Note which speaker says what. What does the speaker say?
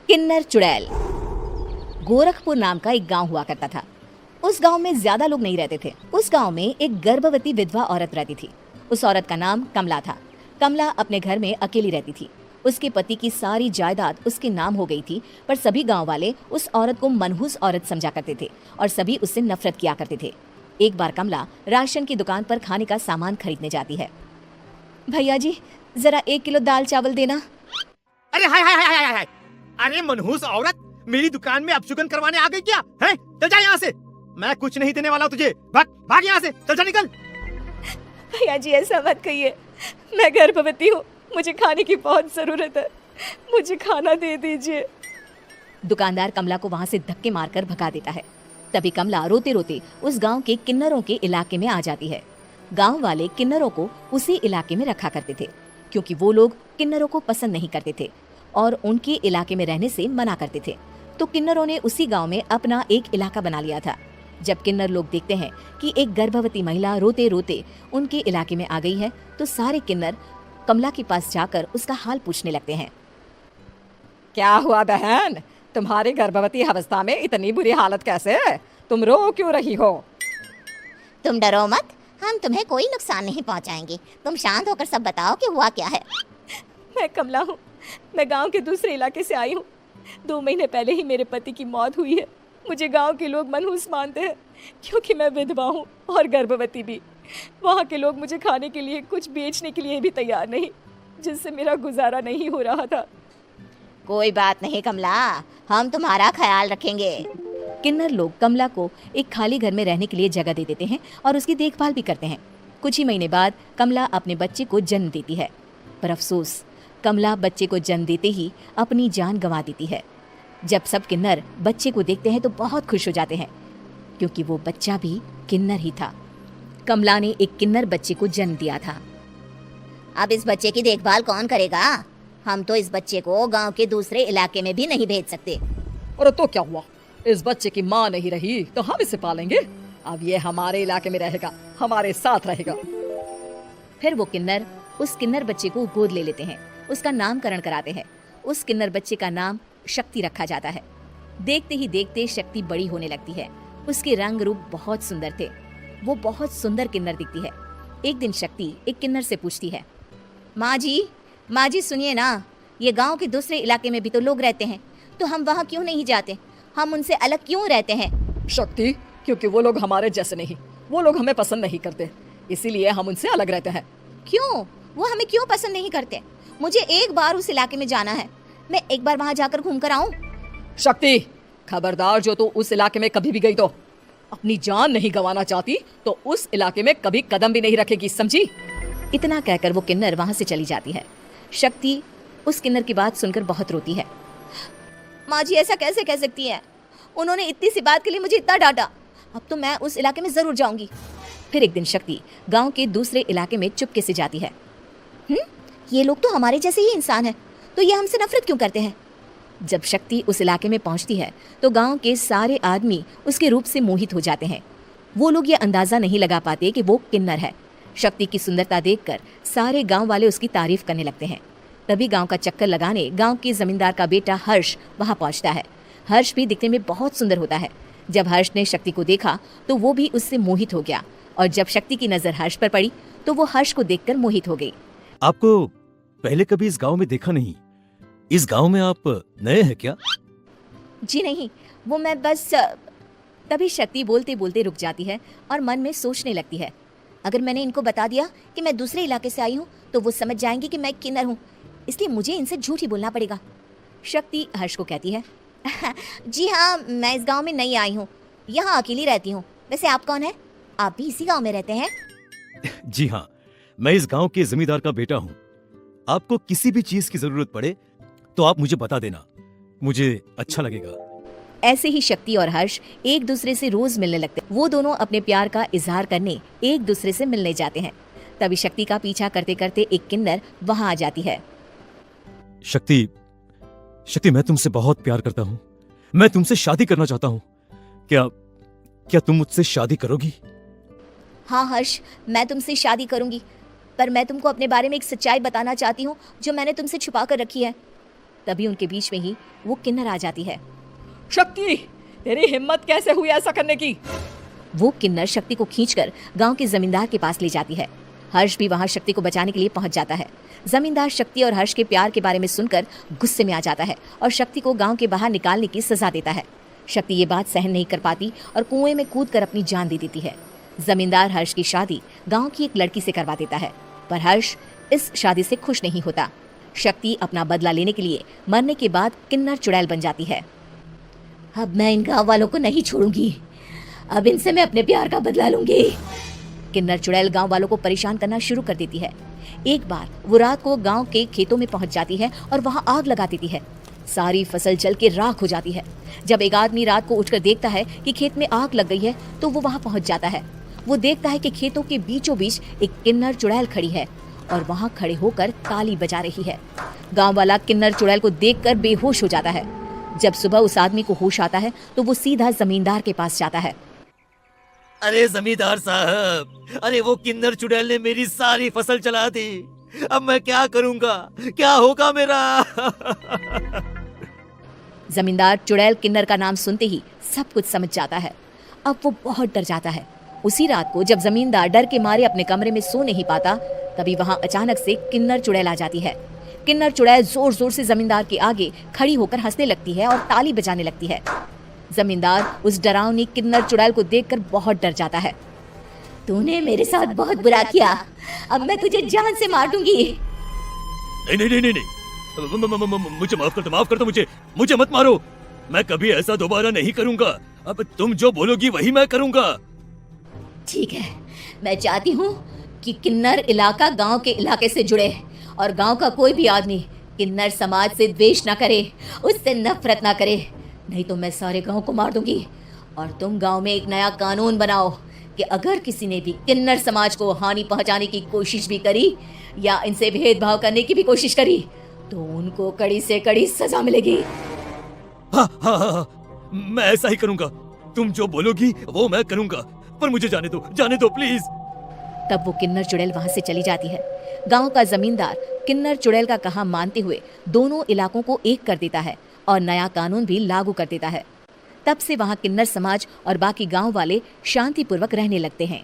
Speaker 1: किन्नर चुड़ैल। गोरखपुर नाम का एक गांव हुआ करता था। उस गांव में ज्यादा लोग नहीं रहते थे। उस गांव में एक गर्भवती विधवा औरत रहती थी। उस औरत का नाम कमला था। कमला अपने घर में अकेली रहती थी। उसके पति की सारी जायदाद उसके नाम हो गई थी, पर सभी गांव वाले उस औरत को मनहूस औरत समझा करते थे और सभी उससे नफरत किया करते थे। एक बार कमला राशन की दुकान पर खाने का सामान खरीदने जाती है। भैया जी, जरा 1 किलो दाल चावल देना।
Speaker 2: अरे हाय हाय हाय हाय हाय, अरे मनहूस औरत, मेरी दुकान में अपशुगन करवाने आ गई क्या? है, चल जा यहाँ से। मैं कुछ नहीं देने वाला तुझे। भाग भाग यहाँ से, चल जा निकल।
Speaker 1: भैया जी ऐसा मत कहिए, मैं गर्भवती हूँ, मुझे खाने की बहुत जरूरत है, मुझे खाना दे दीजिए। दुकानदार कमला को वहाँ से धक्के मारकर भगा देता है। तभी कमला रोते रोते उस गांव के किन्नरों के इलाके में आ जाती है। गांव वाले किन्नरों को उसी इलाके में रखा करते थे, क्योंकि वो लोग किन्नरों को पसंद नहीं करते थे और उनके इलाके में रहने से मना करते थे। तो किन्नरों ने उसी गांव में अपना एक इलाका बना लिया था। जब किन्नर लोग देखते हैं कि एक गर्भवती महिला रोते रोते उनके इलाके में आ गई है, तो सारे किन्नर कमला के पास जाकर उसका हाल पूछने लगते हैं।
Speaker 3: क्या हुआ बहन, तुम्हारी गर्भवती अवस्था में इतनी बुरी हालत कैसे है? तुम रो क्यों रही हो?
Speaker 4: तुम डरो मत, हम तुम्हें कोई नुकसान नहीं पहुंचाएंगे। तुम शांत होकर सब बताओ कि हुआ क्या है।
Speaker 1: मैं कमला हूँ, मैं गांव के दूसरे इलाके से आई हूँ। 2 महीने पहले ही मेरे पति की मौत हुई है। मुझे गांव के लोग मनहूस मानते हैं, क्योंकि मैं विधवा हूँ और गर्भवती भी। वहाँ के लोग मुझे खाने के लिए कुछ बेचने के लिए भी तैयार नहीं, जिससे मेरा गुजारा नहीं हो रहा था।
Speaker 4: कोई बात नहीं कमला, हम तुम्हारा ख्याल रखेंगे।
Speaker 1: किन्नर लोग कमला को एक खाली घर में रहने के लिए जगह दे देते हैं और उसकी देखभाल भी करते हैं। कुछ ही महीने बाद कमला अपने बच्चे को जन्म देती है, पर अफसोस, कमला बच्चे को जन्म देते ही अपनी जान गंवा देती है। जब सब किन्नर बच्चे को देखते हैं तो बहुत खुश हो जाते हैं, क्योंकि वो बच्चा भी किन्नर ही था। कमला ने एक किन्नर बच्चे को जन्म दिया था।
Speaker 4: अब इस बच्चे की देखभाल कौन करेगा? हम तो इस बच्चे को गांव के दूसरे इलाके में भी नहीं भेज सकते।
Speaker 3: और तो क्या हुआ, इस बच्चे की माँ नहीं रही तो हम इसे पालेंगे। अब ये हमारे इलाके में रहेगा, हमारे साथ रहेगा।
Speaker 1: फिर वो किन्नर उस किन्नर बच्चे को गोद ले लेते हैं, उसका नामकरण कराते हैं। उस किन्नर बच्चे का नाम शक्ति रखा जाता है। देखते ही देखते शक्ति बड़ी होने लगती है। उसके रंग रूप बहुत सुंदर थे। वो बहुत सुंदर किन्नर दिखती है। एक दिन शक्ति एक किन्नर से पूछती है, माँ जी सुनिए ना, ये गांव के दूसरे इलाके में भी तो लोग रहते हैं, तो हम वहाँ क्यों नहीं जाते? हम उनसे अलग क्यों रहते हैं?
Speaker 3: शक्ति, क्योंकि वो लोग हमारे जैसे नहीं, वो लोग हमें पसंद नहीं करते, इसीलिए हम उनसे अलग रहते हैं।
Speaker 4: क्यों? वो हमें क्यों पसंद नहीं करते? मुझे एक बार उस इलाके में जाना है, मैं एक बार वहाँ जाकर घूम कर आऊँ।
Speaker 3: शक्ति, खबरदार, जो तू उस इलाके में कभी भी गई तो अपनी जान नहीं गंवाना चाहती तो उस इलाके में कभी कदम भी नहीं रखेगी, समझी?
Speaker 1: इतना कहकर वो किन्नर वहाँ से चली जाती है। शक्ति उस किन्नर की बात सुनकर बहुत रोती है।
Speaker 4: माँ जी ऐसा कैसे कह सकती है? उन्होंने इतनी सी बात के लिए मुझे इतना डांटा। अब तो मैं उस इलाके में जरूर जाऊंगी।
Speaker 1: फिर एक दिन शक्ति गांव के दूसरे इलाके में चुपके से जाती है।
Speaker 4: ये लोग तो हमारे जैसे ही इंसान हैं, तो ये हमसे नफरत क्यों करते हैं?
Speaker 1: जब शक्ति उस इलाके में पहुंचती है तो गांव के सारे आदमी उसके रूप से मोहित हो जाते हैं। वो लोग ये अंदाजा नहीं लगा पाते कि वो किन्नर है। शक्ति की सुंदरता देखकर सारे गांव वाले उसकी तारीफ करने लगते हैं। तभी गांव का चक्कर लगाने गांव के जमींदार का बेटा हर्ष वहां पहुंचता है। हर्ष भी दिखने में बहुत सुंदर होता है। जब हर्ष ने शक्ति को देखा तो वो भी उससे मोहित हो गया, और जब शक्ति की नजर हर्ष पर पड़ी तो वो हर्ष को देखकर मोहित हो गई।
Speaker 5: आपको पहले कभी इस गांव में देखा नहीं। इस गांव में आप नए हैं क्या?
Speaker 1: जी नहीं, वो मैं बस। तभी शक्ति बोलते बोलते रुक जाती है और मन में सोचने लगती है,
Speaker 4: अगर मैंने इनको बता दिया कि मैं दूसरे इलाके से आई हूँ तो वो समझ जाएंगे कि मैं किन्नर हूँ, इसलिए मुझे इनसे झूठ ही बोलना पड़ेगा।
Speaker 1: शक्ति हर्ष को कहती है,
Speaker 4: जी हाँ, मैं इस गांव में नई आई हूँ, यहाँ अकेली रहती हूँ। वैसे आप कौन है? आप भी इसी गांव में रहते हैं?
Speaker 5: जी हाँ, मैं इस गांव के जमींदार का बेटा हूँ। आपको किसी भी चीज की जरूरत पड़े तो आप मुझे बता देना, मुझे अच्छा लगेगा।
Speaker 1: ऐसे ही शक्ति और हर्ष एक दूसरे से रोज मिलने लगते। वो दोनों अपने प्यार का इजहार करने एक दूसरे से मिलने जाते हैं। तभी शक्ति का पीछा करते करते एक किन्नर वहां आ जाती है।
Speaker 5: शक्ति, मैं तुमसे बहुत प्यार करता हूँ। मैं तुमसे शादी करना चाहता हूँ। क्या तुम मुझसे शादी करोगी?
Speaker 4: हाँ हर्ष, मैं तुमसे शादी करूंगी, पर मैं तुमको अपने बारे में एक सच्चाई बताना चाहती हूँ जो मैंने तुमसे छुपा कर रखी है। तभी उनके बीच में ही वो किन्नर आ जाती है।
Speaker 3: शक्ति, तेरी हिम्मत कैसे हुई ऐसा करने की?
Speaker 4: वो किन्नर शक्ति को खींचकर गांव के जमींदार के पास ले जाती है। हर्ष भी वहां शक्ति को बचाने के लिए पहुंच जाता है। जमींदार शक्ति और हर्ष के प्यार के बारे में सुनकर गुस्से में आ जाता है और शक्ति को गांव के बाहर निकालने की सजा देता है। शक्ति ये बात सहन नहीं कर पाती और कुएं में कूदकर अपनी जान दे देती है। जमींदार हर्ष की शादी गांव की एक लड़की से करवा देता है, पर हर्ष इस शादी से खुश नहीं होता। शक्ति अपना बदला लेने के लिए मरने के बाद किन्नर चुड़ैल बन जाती है।
Speaker 1: अब मैं इन गाँव वालों को नहीं छोड़ूंगी, अब इनसे मैं अपने प्यार का बदला लूंगी।
Speaker 4: किन्नर चुड़ैल गांव वालों को परेशान करना शुरू कर देती है। एक बार वो रात को गांव के खेतों में पहुंच जाती है और वहां आग लगा देती है। सारी फसल जल के राख हो जाती है। जब एक आदमी रात को उठकर देखता है कि खेत में आग लग गई है तो वो वहां पहुंच जाता है। वो देखता है कि खेतों के बीचों बीच एक किन्नर चुड़ैल खड़ी है और वहां खड़े होकर ताली बजा रही है। गांव वाला किन्नर चुड़ैल को देखकर बेहोश हो जाता है। जब सुबह उस आदमी को होश आता है तो वो सीधा जमींदार के पास जाता है।
Speaker 5: अरे जमींदार साहब, अरे वो किन्नर चुड़ैल ने मेरी सारी फसल चला दी। अब मैं क्या करूंगा, क्या होगा मेरा?
Speaker 4: जमींदार चुड़ैल किन्नर का नाम सुनते ही सब कुछ समझ जाता है। अब वो बहुत डर जाता है। उसी रात को जब जमींदार डर के मारे अपने कमरे में सो नहीं पाता, तभी वहां अचानक से किन्नर चुड़ैल आ जाती है। किन्नर चुड़ैल जोर जोर से जमींदार के आगे खड़ी होकर हंसने लगती है और ताली बजाने लगती है। जमींदार उस डरावनी किन्नर चुड़ैल को देखकर बहुत डर जाता है।
Speaker 1: तूने मेरे साथ बहुत बुरा किया, अब मैं तुझे जान से मार दूंगी।
Speaker 5: नहीं नहीं नहीं नहीं नहीं, मुझे माफ कर दो, मुझे मत मारो। मैं कभी ऐसा दोबारा नहीं करूंगा। अब तुम जो बोलोगी वही मैं करूंगा।
Speaker 1: ठीक है, मैं चाहती हूँ कि किन्नर इलाका गांव के इलाके से जुड़े और गांव का कोई भी आदमी किन्नर समाज से द्वेष न करे, उससे नफरत न करे, नहीं तो मैं सारे गांव को मार दूंगी। और तुम गांव में एक नया कानून बनाओ कि अगर किसी ने भी किन्नर समाज को हानि पहुंचाने की कोशिश भी करी या इनसे भेदभाव करने की भी कोशिश करी तो उनको कड़ी से कड़ी सजा मिलेगी।
Speaker 5: हाँ हाँ हाँ, मैं ऐसा ही करूंगा। तुम जो बोलोगी वो मैं करूंगा, पर मुझे जाने दो प्लीज।
Speaker 4: तब वो किन्नर चुड़ैल वहां से चली जाती है। गांव का जमींदार किन्नर चुड़ैल का कहा मानते हुए दोनों इलाकों को एक कर देता है और नया कानून भी लागू कर देता है। तब से वहां किन्नर समाज और बाकी गांव वाले शांतिपूर्वक रहने लगते हैं।